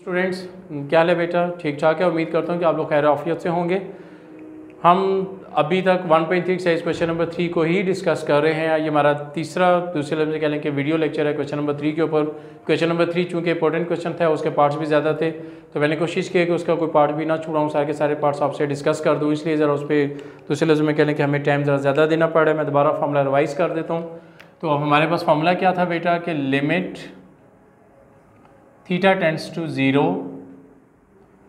Students, क्या हाल है बेटा? ठीक ठाक है। उम्मीद करता हूँ कि आप लोग खैर आफियत से होंगे। हम अभी तक 1.3 एक्सरसाइज क्वेश्चन नंबर 3 को ही डिस्कस कर रहे हैं। ये हमारा तीसरा दूसरे लफ्ज़ में कह लें कि वीडियो लेक्चर है क्वेश्चन नंबर 3 के ऊपर। क्वेश्चन नंबर 3 चूँकि इंपॉर्टेंट क्वेश्चन था, उसके पार्ट्स भी ज़्यादा थे, तो मैंने कोशिश की कि उसका कोई पार्ट भी ना छुड़ाऊँ, सारे के सारे पार्ट्स आपसे डिस्कस कर दूँ। इसलिए ज़रा उस पर दूसरे लफ्ज़ में कह लें कि हमें टाइम ज़रा ज़्यादा देना पड़ रहा है। मैं दोबारा फार्मूला रिवाइज़ कर देता हूँ। तो हमारे पास फार्मूला क्या था बेटा कि limit theta tends to 0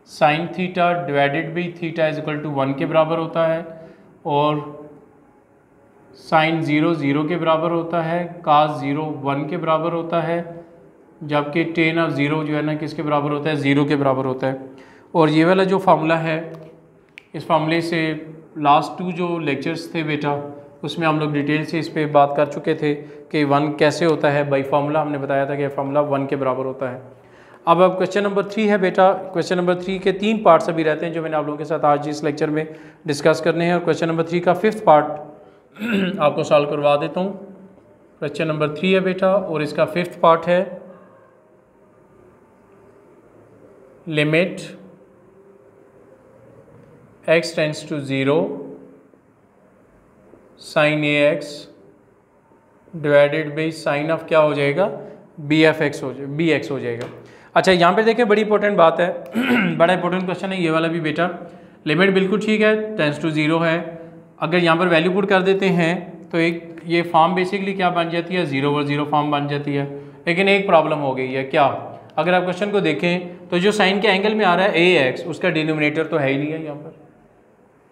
sine theta divided by theta is equal to 1 के बराबर होता है, और साइन 0 0 के बराबर होता है, कास 0 1 के बराबर होता है, जबकि टेन ऑफ 0 जो है ना किसके बराबर होता है? 0 के बराबर होता है। और ये वाला जो फार्मूला है, इस फार्मूले से लास्ट 2 जो लेक्चर्स थे बेटा, उसमें हम लोग डिटेल से इस पर बात कर चुके थे कि 1 कैसे होता है। बाई फार्मूला हमने बताया था कि फार्मूला 1 के बराबर होता है। अब क्वेश्चन नंबर 3 है बेटा। क्वेश्चन नंबर 3 के 3 पार्ट्स अभी रहते हैं जो मैंने आप लोगों के साथ आज इस लेक्चर में डिस्कस करने हैं, और क्वेश्चन नंबर 3 का 5th पार्ट आपको सॉल्व करवा देता हूँ। क्वेश्चन नंबर 3 है बेटा और इसका 5th पार्ट है limit x tends to 0 sine ax divided by sine of क्या हो जाएगा? bx हो जाएगा। अच्छा, यहाँ पे देखिए बड़ी इंपॉर्टेंट बात है बड़ा इंपॉर्टेंट क्वेश्चन है ये वाला भी बेटा। लिमिट बिल्कुल ठीक है, टेंड्स टू 0 है। अगर यहाँ पर वैल्यू पुट कर देते हैं तो एक ये फॉर्म बेसिकली क्या बन जाती है? 0/0 फॉर्म बन जाती है। लेकिन एक प्रॉब्लम हो गई है, क्या? अगर आप क्वेश्चन को देखें तो जो साइन के एंगल में आ रहा है ax, उसका डिनोमिनेटर तो है ही नहीं है यहाँ पर।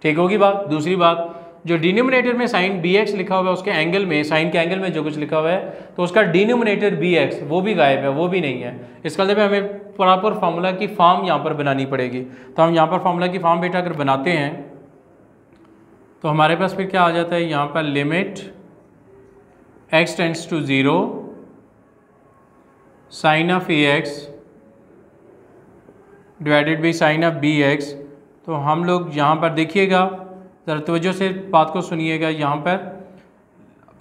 ठीक होगी बात। दूसरी बात, जो डिनोमिनेटर में साइन bx लिखा हुआ है, उसके एंगल में, साइन के एंगल में जो कुछ लिखा हुआ है, तो उसका डिनोमिनेटर bx वो भी गायब है, वो भी नहीं है। इसका मतलब हमें प्रॉपर फार्मूला की फॉर्म यहाँ पर बनानी पड़ेगी। तो हम यहाँ पर फार्मूला की फॉर्म बेटा अगर बनाते हैं तो हमारे पास फिर क्या आ जाता है? यहाँ पर limit x tends to 0 sine of ax divided by sine of bx। तो हम लोग यहाँ पर देखिएगा, ज़रा तवज्जो से बात को सुनिएगा। यहाँ पर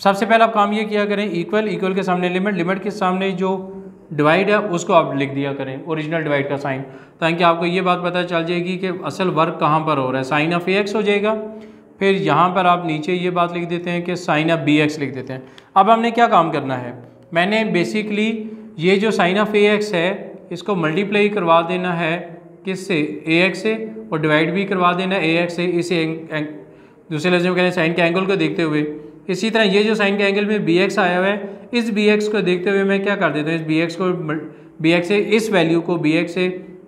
सबसे पहला आप काम ये किया करें, इक्वल के सामने लिमिट, लिमिट के सामने जो डिवाइड है उसको आप लिख दिया करें, ओरिजिनल डिवाइड का साइन, ताकि आपको ये बात पता चल जाएगी कि असल वर्क कहाँ पर हो रहा है। साइन ऑफ ax हो जाएगा, फिर यहाँ पर आप नीचे ये बात लिख देते हैं कि साइन ऑफ bx लिख देते हैं। अब हमने क्या काम करना है? मैंने बेसिकली ये जो साइन ऑफ ax है इसको मल्टीप्लाई करवा देना है किससे? ax से, और डिवाइड भी करवा देना है ax से। इसे दूसरे लफ्ज़ में कह रहे हैं साइन के एंगल को देखते हुए। इसी तरह ये जो साइन के एंगल में bx आया हुआ है, इस bx को देखते हुए मैं क्या कर देता हूँ? इस bx से इस वैल्यू को bx से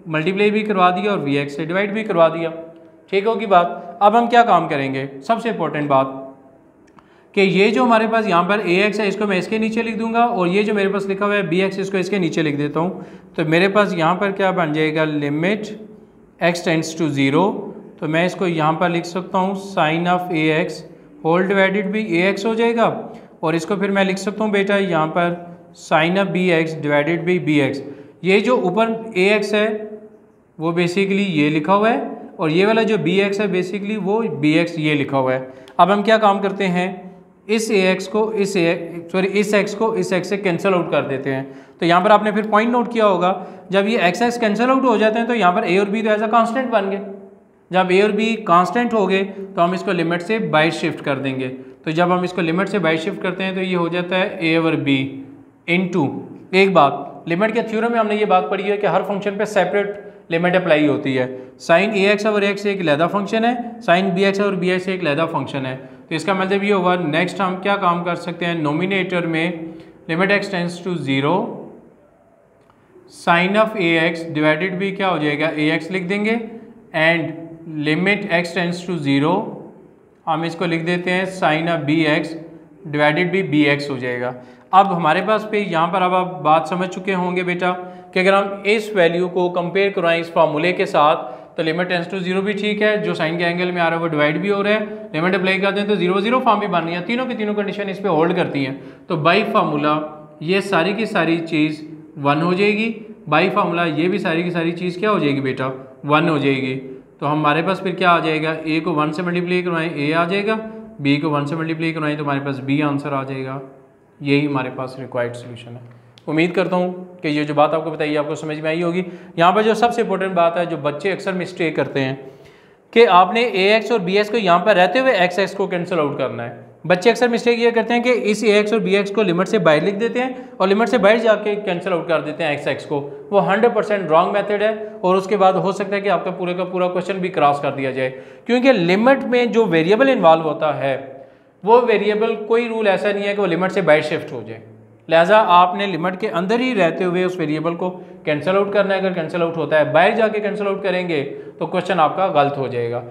मल्टीप्लाई भी करवा दिया और bx से डिवाइड भी करवा दिया। ठीक होगी बात। अब हम क्या काम करेंगे? सबसे इंपॉर्टेंट बात कि ये जो हमारे पास यहाँ पर ax है इसको मैं इसके नीचे लिख दूंगा, और ये जो मेरे पास लिखा हुआ है bx इसको इसके नीचे लिख देता हूँ। तो मेरे पास यहाँ पर क्या बन जाएगा? लिमिट x टेंड्स टू 0, तो मैं इसको यहाँ पर लिख सकता हूँ sine of ax whole divided by ax हो जाएगा, और इसको फिर मैं लिख सकता हूँ बेटा यहाँ पर sine of bx divided by bx। ये जो ऊपर ax है वो बेसिकली ये लिखा हुआ है, और ये वाला जो bx है बेसिकली वो bx ये लिखा हुआ है। अब हम क्या काम करते हैं? इस ax को इस x को इस x से कैंसिल आउट कर देते हैं। तो यहाँ पर आपने फिर पॉइंट नोट किया होगा, जब ये x कैंसिल आउट हो जाते हैं तो यहाँ पर a और b तो एज अ कांस्टेंट बन गए। जब a और b कांस्टेंट हो गए तो हम इसको लिमिट से बाई शिफ्ट कर देंगे। तो जब हम इसको लिमिट से बाई शिफ्ट करते हैं तो ये हो जाता है a और b इनटू, एक बात, लिमिट के थ्योरम में हमने ये बात पढ़ी है कि हर फंक्शन पे सेपरेट लिमिट अप्लाई होती है। साइन ax और x एक अलहदा फंक्शन है, साइन bx और bx एक अलहदा फंक्शन है। तो इसका मतलब ये होगा, नेक्स्ट हम क्या काम कर सकते हैं? नोमिनेटर में limit x tends to 0 sine of ax divided भी क्या हो जाएगा? ax लिख देंगे, and limit x tends to 0 हम इसको लिख देते हैं साइन ऑफ bx डिवाइडेड भी bx हो जाएगा। अब हमारे पास पे यहाँ पर अब आप बात समझ चुके होंगे बेटा कि अगर हम इस वैल्यू को कंपेयर करवाएं इस फार्मूले के साथ तो लिमिट टेंड्स टू 0 भी ठीक है, जो साइन के एंगल में आ रहा है वो डिवाइड भी हो रहा है, लिमिट अप्लाई करते हैं तो 0/0 फॉर्म भी बन रही है। तीनों की तीनों कंडीशन इस पर होल्ड करती हैं। तो बाई फार्मूला ये सारी की सारी चीज़ 1 हो जाएगी, बाई फार्मूला ये भी सारी की सारी चीज़ क्या हो जाएगी बेटा? 1 हो जाएगी। तो हमारे पास फिर क्या आ जाएगा? a को 1 से मल्टीप्लाई करवाएं a आ जाएगा, b को 1 से मल्टीप्लाई करवाएं तो हमारे पास b आंसर आ जाएगा। यही हमारे पास रिक्वायर्ड सोल्यूशन है। उम्मीद करता हूँ कि ये जो बात आपको बताइए आपको समझ में आई होगी। यहाँ पर जो सबसे इंपॉर्टेंट बात है, जो बच्चे अक्सर मिस्टेक करते हैं कि आपने ax और bx को यहाँ पर रहते हुए x को कैंसिल आउट करना है। बच्चे अक्सर मिस्टेक ये करते हैं कि इस ax और bx को लिमिट से बाहर लिख देते हैं और लिमिट से बाहर जाके कैंसिल आउट कर देते हैं x को। वो 100% रॉन्ग मेथड है और उसके बाद हो सकता है कि आपका पूरे का पूरा क्वेश्चन भी क्रॉस कर दिया जाए, क्योंकि लिमिट में जो वेरिएबल इन्वॉल्व होता है वो वेरिएबल कोई रूल ऐसा नहीं है कि वो लिमिट से बाहर शिफ्ट हो जाए। लिहाजा आपने लिमिट के अंदर ही रहते हुए उस वेरिएबल को कैंसिल आउट करना है। अगर कैंसिल आउट होता है बाहर जाके कैंसिल आउट करेंगे तो क्वेश्चन आपका गलत हो जाएगा।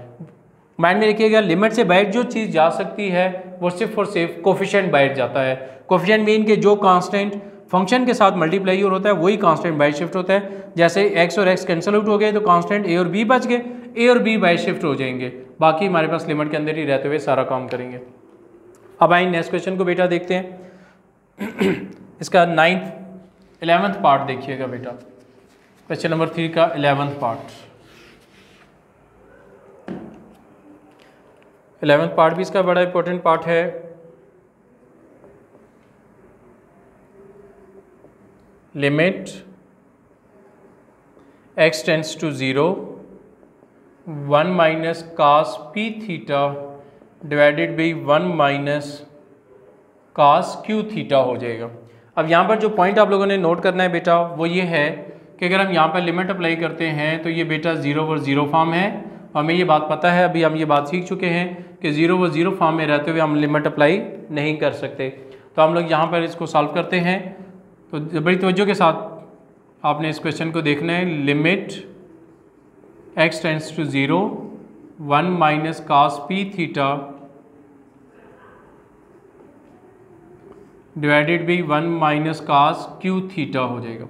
माइंड में रखिएगा, लिमिट से बाहर जो चीज़ जा सकती है वो सिर्फ और सिर्फ कोफिशिएंट बाहर जाता है। कोफिशिएंट मीन के जो कांस्टेंट फंक्शन के साथ मल्टीप्लाई और होता है वही कांस्टेंट बाहर शिफ्ट होता है। जैसे x और x कैंसिल आउट हो गए तो कांस्टेंट a और b बच गए, a और b बाहर शिफ्ट हो जाएंगे, बाकी हमारे पास लिमिट के अंदर ही रहते हुए सारा काम करेंगे। अब आइए नेक्स्ट क्वेश्चन को बेटा देखते हैं। इसका 11th पार्ट देखिएगा बेटा, क्वेश्चन नंबर 3 का 11th पार्ट। 11th पार्ट भी इसका बड़ा इंपॉर्टेंट पार्ट है। Limit x tends to 0 1 minus cos p theta divided by 1 minus cos q theta हो जाएगा। अब यहाँ पर जो पॉइंट आप लोगों ने नोट करना है बेटा वो ये है कि अगर हम यहाँ पर लिमिट अप्लाई करते हैं तो ये बेटा 0 और 0 फॉर्म है। हमें ये बात पता है, अभी हम ये बात सीख चुके हैं कि 0 और 0 फॉर्म में रहते हुए हम लिमिट अप्लाई नहीं कर सकते। तो हम लोग यहाँ पर इसको सॉल्व करते हैं। तो बड़ी तवज्जो के साथ आपने इस क्वेश्चन को देखना है। Limit x tends to 0 1 minus cos p theta divided by 1 minus cos q theta हो जाएगा।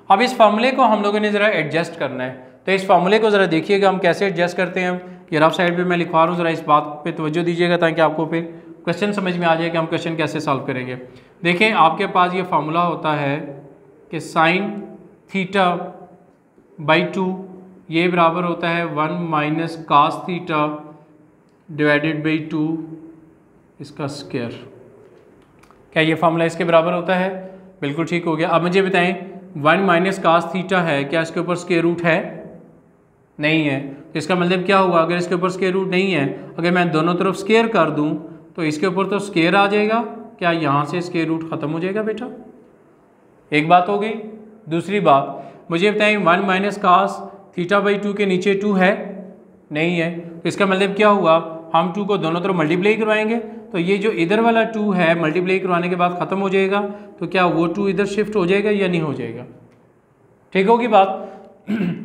अब इस फार्मूले को हम लोगों ने ज़रा एडजस्ट करना है, तो इस फार्मूले को ज़रा देखिएगा हम कैसे एडजस्ट करते हैं। ये रफ साइड पे मैं लिखवा रहा हूँ, ज़रा इस बात पे तवज्जो दीजिएगा ताकि आपको फिर क्वेश्चन समझ में आ जाए कि हम क्वेश्चन कैसे सॉल्व करेंगे। देखें आपके पास ये फार्मूला होता है कि साइन थीटा बाई 2 ये बराबर होता है 1 minus cos theta divided by 2 इसका स्क्वायर। क्या ये फार्मूला इसके बराबर होता है? बिल्कुल ठीक हो गया। अब मुझे बताएं 1 माइनस cos थीटा है, क्या इसके ऊपर स्क्वायर रूट है? नहीं है। तो इसका मतलब क्या हुआ, अगर इसके ऊपर स्क्वायर रूट नहीं है, अगर मैं दोनों तरफ स्क्वायर कर दूं तो इसके ऊपर तो स्क्वायर आ जाएगा। क्या यहाँ से स्क्वायर रूट ख़त्म हो जाएगा बेटा? एक बात हो गई। दूसरी बात मुझे बताएं 1 माइनस cos थीटा बाई 2 के नीचे 2 है? नहीं है। तो इसका मतलब क्या हुआ, हम 2 को दोनों तरफ मल्टीप्लाई करवाएंगे तो ये जो इधर वाला 2 है मल्टीप्लाई करवाने के बाद ख़त्म हो जाएगा। तो क्या वो 2 इधर शिफ्ट हो जाएगा या नहीं हो जाएगा? ठीक होगी बात।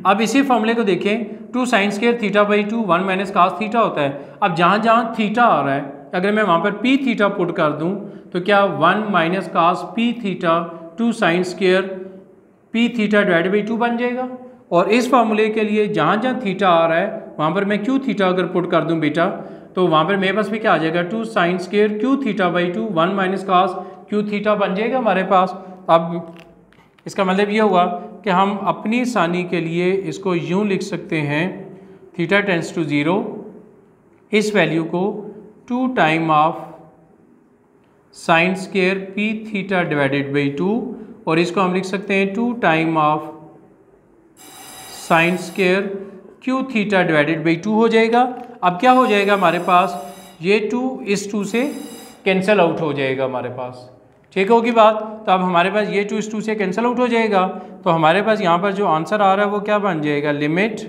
अब इसी फॉर्मूले को देखें, 2 sine square theta by 2 1 minus cos theta होता है। अब जहाँ जहाँ थीटा आ रहा है अगर मैं वहाँ पर p थीटा पुट कर दूँ तो क्या 1 minus cos p theta 2 sine square p theta divide by 2 बन जाएगा। और इस फार्मूले के लिए जहाँ जहाँ थीटा आ रहा है वहाँ पर मैं q थीटा अगर पुट कर दूँ बेटा तो वहाँ पर मेरे पास भी क्या आ जाएगा 2 sine square q theta by 2 1 minus cos q theta बन जाएगा हमारे पास। अब इसका मतलब ये हुआ कि हम अपनी आसानी के लिए इसको यूँ लिख सकते हैं, थीटा टेंड्स टू 0 इस वैल्यू को 2 time of sine square p theta divided by 2 और इसको हम लिख सकते हैं 2 time of sine square q theta divided by 2 हो जाएगा। अब क्या हो जाएगा हमारे पास, ये 2 इस 2 से कैंसिल आउट हो जाएगा हमारे पास। ठीक होगी बात। तो अब हमारे पास ये 2 इस 2 से कैंसिल आउट हो जाएगा तो हमारे पास यहाँ पर जो आंसर आ रहा है वो क्या बन जाएगा, लिमिट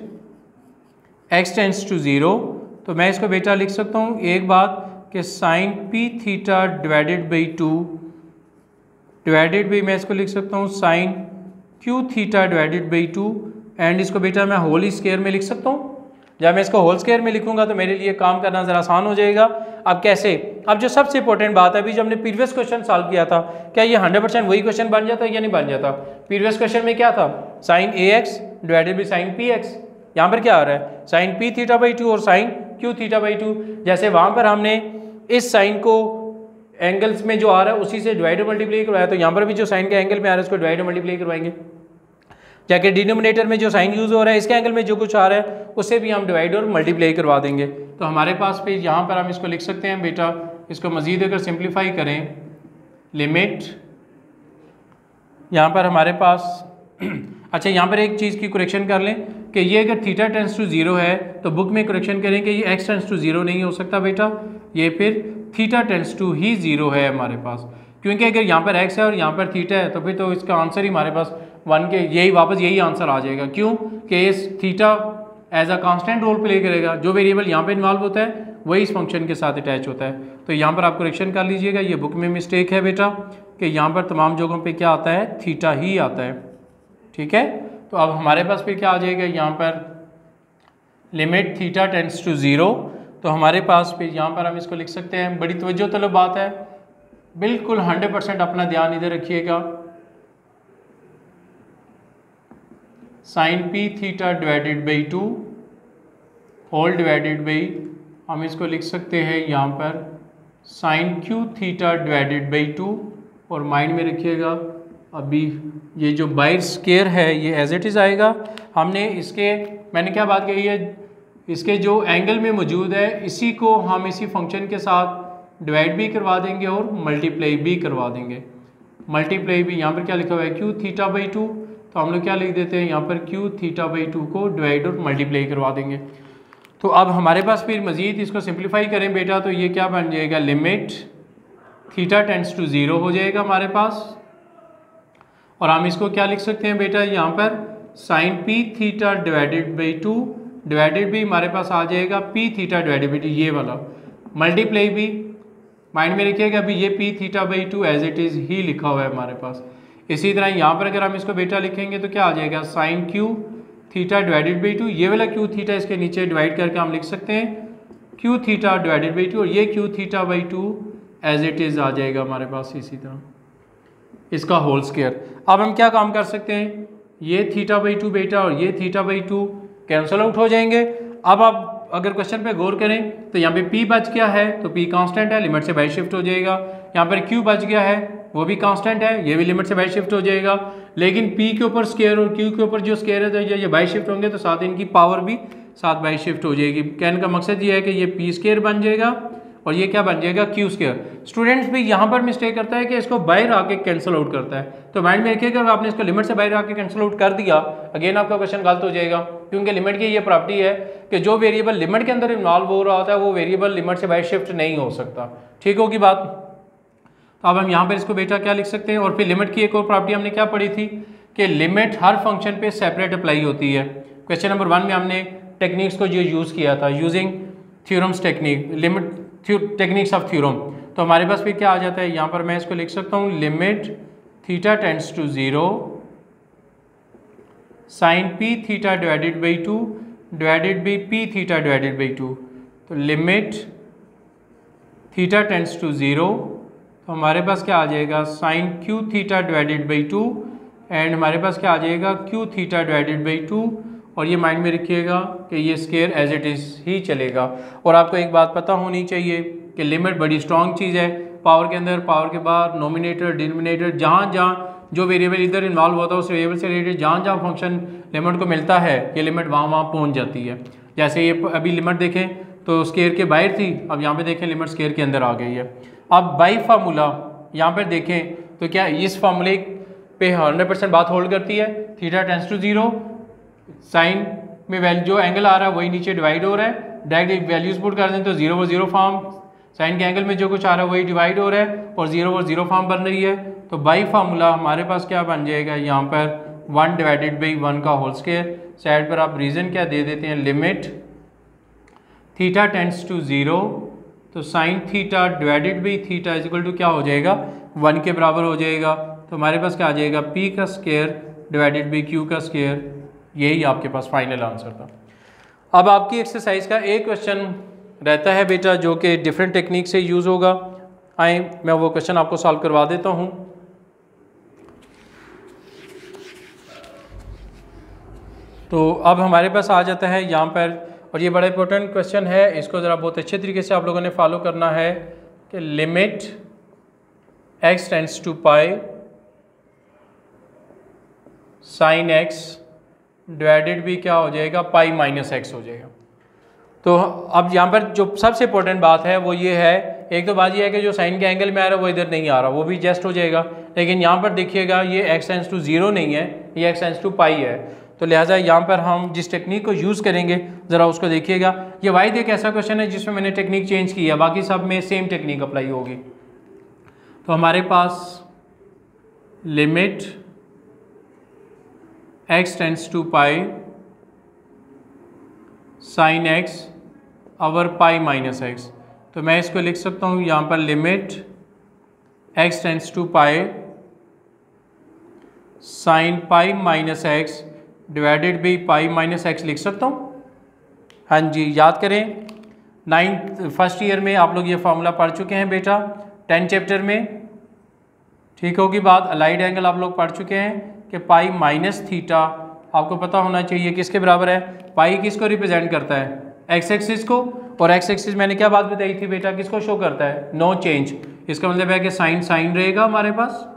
x टेंड्स टू 0। तो मैं इसको बेटा लिख सकता हूँ एक बात कि sine p theta divided by 2 divided by मैं इसको लिख सकता हूँ sine q theta divided by 2 and इसको बेटा मैं होल स्क्वायर में लिख सकता हूँ। जब मैं इसको होल स्क्वायर में लिखूंगा तो मेरे लिए काम करना ज़रा आसान हो जाएगा। अब कैसे, अब जो सबसे इंपॉर्टेंट बात है, अभी जो हमने प्रीवियस क्वेश्चन सॉल्व किया था क्या ये 100% वही क्वेश्चन बन जाता है या नहीं बन जाता? प्रीवियस क्वेश्चन में क्या था, sine ax divided by sine px। यहाँ पर क्या आ रहा है, साइन p थीटा बाई 2 और साइन q थीटा बाई 2। जैसे वहाँ पर हमने इस साइन को एंगल्स में जो आ रहा है उसी से डिवाइड और मल्टीप्लाई करवाया, तो यहाँ पर भी जो साइन के एंगल में आ रहा है उसको डिवाइड और मल्टीप्लाई करवाएंगे। जाके डिनोमिनेटर में जो साइन यूज़ हो रहा है इसके एंगल में जो कुछ आ रहा है उससे भी हम डिवाइड और मल्टीप्लाई करवा देंगे। तो हमारे पास फिर यहाँ पर हम इसको लिख सकते हैं बेटा, इसको मज़ीद अगर सिंप्लीफाई करें, लिमिट यहाँ पर हमारे पास अच्छा यहाँ पर एक चीज़ की करेक्शन कर लें कि ये अगर थीटा टेंस टू 0 है तो बुक में करेक्शन करें कि ये एक्स टेंस टू 0 नहीं हो सकता बेटा, ये फिर थीटा टेंस टू ही 0 है हमारे पास, क्योंकि अगर यहाँ पर एक्स है और यहाँ पर थीटा है तो फिर तो इसका आंसर ही हमारे पास 1 के यही आंसर आ जाएगा। क्यों कि इस theta as a constant role play करेगा, जो वेरिएबल यहाँ पे इन्वॉल्व होता है वही इस फंक्शन के साथ अटैच होता है। तो यहाँ पर आप करेक्शन कर लीजिएगा, ये बुक में मिस्टेक है बेटा कि यहाँ पर तमाम जगहों पे क्या आता है, थीटा ही आता है। ठीक है, तो अब हमारे पास फिर क्या आ जाएगा, यहाँ पर लिमिट थीटा टेंड्स टू 0, तो हमारे पास फिर यहाँ पर हम इसको लिख सकते हैं, बड़ी तवज्जो तलब बात है, बिल्कुल 100% अपना ध्यान इधर रखिएगा, sine p theta divided by 2 whole divided by, हम इसको लिख सकते हैं यहाँ पर sine q theta divided by 2, और माइंड में रखिएगा अभी ये जो बाइर स्केयर है ये एज इट इज़ आएगा। हमने इसके मैंने क्या बात कही है, इसके जो एंगल में मौजूद है इसी को हम इसी फंक्शन के साथ डिवाइड भी करवा देंगे और मल्टीप्लाई भी करवा देंगे। मल्टीप्लाई भी यहाँ पर क्या लिखा हुआ है, क्यू थीटा बाई 2, तो हम लोग क्या लिख देते हैं यहाँ पर क्यू थीटा बाई 2 को डिवाइड और मल्टीप्लाई करवा देंगे। तो अब हमारे पास फिर मज़ीद इसको सिंप्लीफाई करें बेटा, तो ये क्या बन जाएगा, लिमिट थीटा टेंड्स टू 0 हो जाएगा हमारे पास, और हम इसको क्या लिख सकते हैं बेटा, यहाँ पर sine p theta divided by 2 divided भी हमारे पास आ जाएगा पी थीटा डिवाइडेड बाई 2, ये वाला मल्टीप्लाई भी माइंड में रखिएगा, अभी ये p theta by 2 as it is ही लिखा हुआ है हमारे पास। इसी तरह यहाँ पर अगर हम इसको बेटा लिखेंगे तो क्या आ जाएगा, sine q theta divided by 2, ये वाला क्यू थीटा इसके नीचे डिवाइड करके हम लिख सकते हैं क्यू थीटा डिवाइडेड बाई 2, और ये q theta by 2 as it is आ जाएगा हमारे पास इसी तरह इसका होल स्क्वायर। अब हम क्या काम कर सकते हैं, ये थीटा बाई 2 बेटा और ये थीटा बाई 2 कैंसिल आउट हो जाएंगे। अब आप अगर क्वेश्चन पे गौर करें तो यहाँ पे p बच गया है तो p कांस्टेंट है, लिमिट से बाई शिफ्ट हो जाएगा। यहाँ पर q बच गया है वो भी कांस्टेंट है, ये भी लिमिट से बाई शिफ्ट हो जाएगा। लेकिन p के ऊपर स्क्वायर और q के ऊपर जो स्क्वायर है तो ये बाई शिफ्ट होंगे, तो साथ इनकी पावर भी साथ बाई शिफ्ट हो जाएगी। कहने का मकसद ये है कि ये p स्क्वायर बन जाएगा और ये क्या बन जाएगा, q स्क्वायर। स्टूडेंट्स भी यहाँ पर मिस्टेक करता है कि इसको बाहर आके कैंसिल आउट करता है, तो माइंड में रखिएगा अगर आपने इसको लिमिट से बाहर आके कैंसिल आउट कर दिया, अगेन आपका क्वेश्चन गलत हो जाएगा, क्योंकि लिमिट की ये प्रॉपर्टी है कि जो वेरिएबल लिमिट के अंदर इन्वॉल्व हो रहा होता है वो वेरिएबल लिमिट से बाहर शिफ्ट नहीं हो सकता। ठीक होगी बात। तो अब हम यहाँ पर इसको बेटा क्या लिख सकते हैं, और फिर लिमिट की एक और प्रॉपर्टी हमने क्या पढ़ी थी कि लिमिट हर फंक्शन पे सेपरेट अप्लाई होती है। क्वेश्चन नंबर 1 में हमने टेक्निक्स को जो यूज़ किया था, using theorems technique, limit techniques of theorem. तो हमारे पास फिर क्या आ जाता है, यहाँ पर मैं इसको लिख सकता हूँ limit theta tends to 0 sine p theta divided by 2 divided by p theta divided by 2। तो लिमिट थीटा टेंड्स टू 0, तो हमारे पास क्या आ जाएगा, sine q theta divided by 2 and हमारे पास क्या आ जाएगा, क्यू थीटा डिवाइडेड बाई 2, और ये माइंड में रखिएगा कि ये स्क्वायर एज इट इज़ ही चलेगा। और आपको एक बात पता होनी चाहिए कि लिमिट बड़ी स्ट्रॉन्ग चीज़ है, पावर के अंदर, पावर के बाहर, नोमिनेटर, डिनोमिनेटर, जहाँ जहाँ जो वेरिएबल इधर इन्वॉल्व होता है उस वेरिएबल से रिलेटेड जहाँ जहाँ फंक्शन लिमिट को मिलता है ये लिमिट वहाँ पहुँच जाती है। जैसे ये अभी लिमिट देखें तो स्क्वायर के बाहर थी, अब यहाँ पे देखें लिमिट स्क्वायर के अंदर आ गई है। अब बाई फार्मूला यहाँ पर देखें तो क्या इस फार्मूले पे 100% बात होल्ड करती है, थीटा टेंड्स टू 0, साइन में वैल्यू जो एंगल आ रहा है वही नीचे डिवाइड हो रहा है, डायरेक्ट वैल्यूज पुट कर दें तो 0 और 0 फॉर्म, साइन के एंगल में जो कुछ आ रहा है वही डिवाइड हो रहा है और 0 और 0 फॉर्म बन रही है। तो बाई फार्मूला हमारे पास क्या बन जाएगा, यहाँ पर 1 डिवाइडेड बाई 1 का होल स्क्वायर। साइड पर आप रीजन क्या दे देते हैं, लिमिट थीटा टेंड्स टू 0, तो sine theta divided by theta is equal to क्या हो जाएगा, 1 के बराबर हो जाएगा। तो हमारे पास क्या आ जाएगा, p का स्क्वायर डिवाइडेड बाई q का स्क्वायर, यही आपके पास फाइनल आंसर था। अब आपकी एक्सरसाइज का एक क्वेश्चन रहता है बेटा जो कि डिफरेंट टेक्निक से यूज़ होगा। आए मैं वो क्वेश्चन आपको सॉल्व करवा देता हूँ। तो अब हमारे पास आ जाता है यहाँ पर, और ये बड़ा इंपॉर्टेंट क्वेश्चन है, इसको ज़रा बहुत अच्छे तरीके से आप लोगों ने फॉलो करना है कि limit x tends to pi sine x divided भी क्या हो जाएगा, पाई माइनस एक्स हो जाएगा। तो अब यहाँ पर जो सबसे इंपॉर्टेंट बात है वो ये है, एक तो बात ये है कि जो साइन के एंगल में आ रहा है वो इधर नहीं आ रहा, वो भी एडजस्ट हो जाएगा, लेकिन यहाँ पर देखिएगा ये x टेंस टू 0 नहीं है, ये x टेंस टू पाई है। तो लिहाजा यहाँ पर हम जिस टेक्निक को यूज़ करेंगे ज़रा उसको देखिएगा। ये वाहिद एक ऐसा क्वेश्चन है जिसमें मैंने टेक्निक चेंज की है, बाकी सब में सेम टेक्निक अप्लाई होगी। तो हमारे पास limit x tends to pi sine x over pi minus x, तो मैं इसको लिख सकता हूँ यहाँ पर limit x tends to pi sine pi minus x divided by pi minus x लिख सकता हूँ। हाँ जी, याद करें 9th फर्स्ट ईयर में आप लोग ये फार्मूला पढ़ चुके हैं बेटा, 10 चैप्टर में, ठीक होगी बात। अलाइड एंगल आप लोग पढ़ चुके हैं कि पाई माइनस थीटा आपको पता होना चाहिए किसके बराबर है। पाई किसको रिप्रेजेंट करता है, एक्स एक्सिस को, और एक्स एक्सिस मैंने क्या बात बताई थी बेटा, किसको शो करता है, नो चेंज। इसका मतलब है कि साइन साइन रहेगा हमारे पास,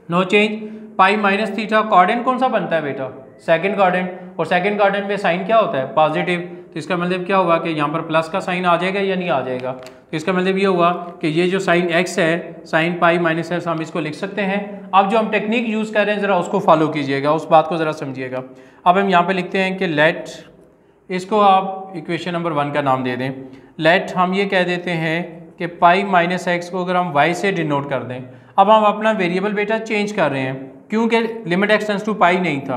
no change. Pi minus theta quadrant कौन सा बनता है बेटा, सेकंड क्वाड्रेंट, और सेकंड क्वाड्रेंट में साइन क्या होता है, पॉजिटिव। तो इसका मतलब क्या होगा कि यहाँ पर प्लस का साइन आ जाएगा या नहीं आ जाएगा। तो इसका मतलब ये हुआ कि ये जो साइन एक्स है, साइन पाई माइनस एक्स, हम इसको लिख सकते हैं। अब जो हम टेक्निक यूज़ कर रहे हैं ज़रा उसको फॉलो कीजिएगा, उस बात को ज़रा समझिएगा। अब हम यहाँ पर लिखते हैं कि लेट, इसको आप इक्वेशन नंबर 1 का नाम दे दें। लेट हम ये कह देते हैं कि पाई माइनस एक्स को अगर हम वाई से डिनोट कर दें, अब हम अपना वेरिएबल बेटा चेंज कर रहे हैं क्योंकि लिमिट एक्स टेंस टू पाई नहीं था।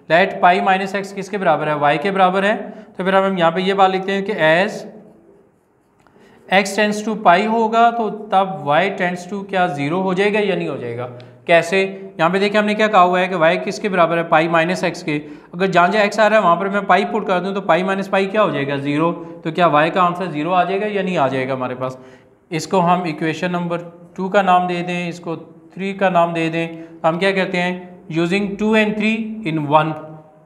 लेट पाई माइनस एक्स किसके बराबर है, वाई के बराबर है। तो फिर हम यहाँ पे ये बात लिखते हैं कि एज एक्स टेंस टू पाई होगा तो तब वाई टेंस टू क्या 0 हो जाएगा या नहीं हो जाएगा। कैसे, यहाँ पे देखिए हमने क्या कहा हुआ है कि वाई किसके बराबर है, पाई माइनस एक्स के। अगर जहाँ जहाँ एक्स आ रहा है वहाँ पर मैं पाई पुट कर दूँ तो पाई माइनस पाई क्या हो जाएगा, 0। तो क्या वाई का आंसर 0 आ जाएगा या नहीं आ जाएगा हमारे पास। इसको हम इक्वेशन नंबर 2 का नाम दे दें, इसको 3 का नाम दे दें। हम क्या कहते हैं, यूजिंग 2 and 3 in 1।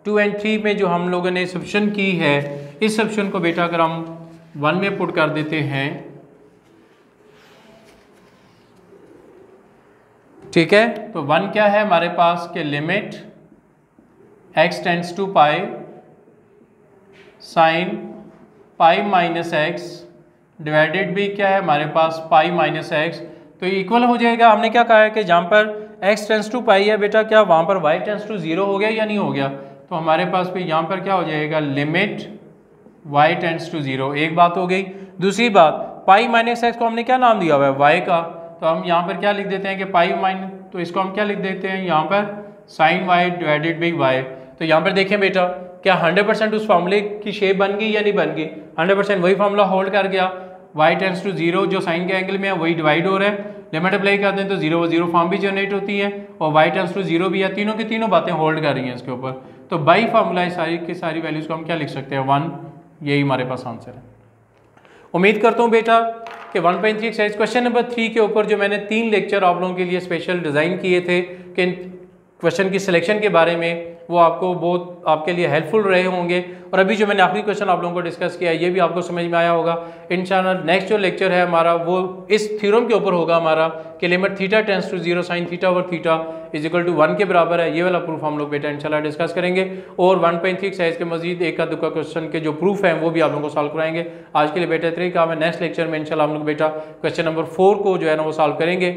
2 and 3 में जो हम लोगों ने सब्शन की है, इस सब्शन को बेटा अगर हम 1 में पुट कर देते हैं, ठीक है। तो 1 क्या है हमारे पास के limit x tends to pi sine pi minus x divided भी क्या है हमारे पास पाई माइनस एक्स। तो इक्वल हो जाएगा, हमने क्या कहा है कि जहाँ पर x टेंस टू पाई है बेटा, क्या वहाँ पर y टेंस टू 0 हो गया या नहीं हो गया। तो हमारे पास भी यहाँ पर क्या हो जाएगा, लिमिट y टेंस टू 0। एक बात हो गई। दूसरी बात, पाई माइनस एक्स को हमने क्या नाम दिया हुआ है, y का। तो हम यहाँ पर क्या लिख देते हैं कि पाई माइनस, तो इसको हम क्या लिख देते हैं यहाँ पर sine y divided by y। तो यहाँ पर देखें बेटा, क्या 100% उस फॉर्मूले की शेप बन गई या नहीं बन गई, 100% वही फॉर्मूला होल्ड कर गया। y टेंस टू 0 जो साइन के एंगल में है वही डिवाइड हो रहा है, लिमिट अप्लाई करते हैं तो 0 फॉर्म भी जनरेट होती है और y टेंस टू 0 भी है। तीनों की तीनों बातें होल्ड कर रही हैं इसके ऊपर। तो बाई फार्मूला सारी की सारी वैल्यूज़ को हम क्या लिख सकते हैं, 1। यही हमारे पास आंसर है। उम्मीद करता हूँ बेटा कि 1.3 एक्सरसाइज क्वेश्चन नंबर 3 के ऊपर जो मैंने 3 लेक्चर आप लोगों के लिए स्पेशल डिज़ाइन किए थे कि क्वेश्चन की सिलेक्शन के बारे में, वो आपको बहुत आपके लिए हेल्पफुल रहे होंगे। और अभी जो मैंने आखिरी क्वेश्चन आप लोगों को डिस्कस किया है ये भी आपको समझ में आया होगा। इंशाल्लाह नेक्स्ट जो लेक्चर है हमारा वो इस थ्योरम के ऊपर होगा हमारा कि limit theta tends to 0 sine theta over theta is equal to 1 के बराबर है। ये वाला प्रूफ हम लोग बेटा इंशाल्लाह डिस्कस करेंगे और 1.3 एक्सरसाइज के मजीद एक का दुका क्वेश्चन के जो प्रूफ हैं वो भी आप लोगों को सॉल्व कराएंगे। आज के लिए बेटा इतना ही काम है। नेक्स्ट लेक्चर में इंशाल्लाह हम लोग बेटा क्वेश्चन नंबर 4 को जो है ना वो सॉल्व करेंगे।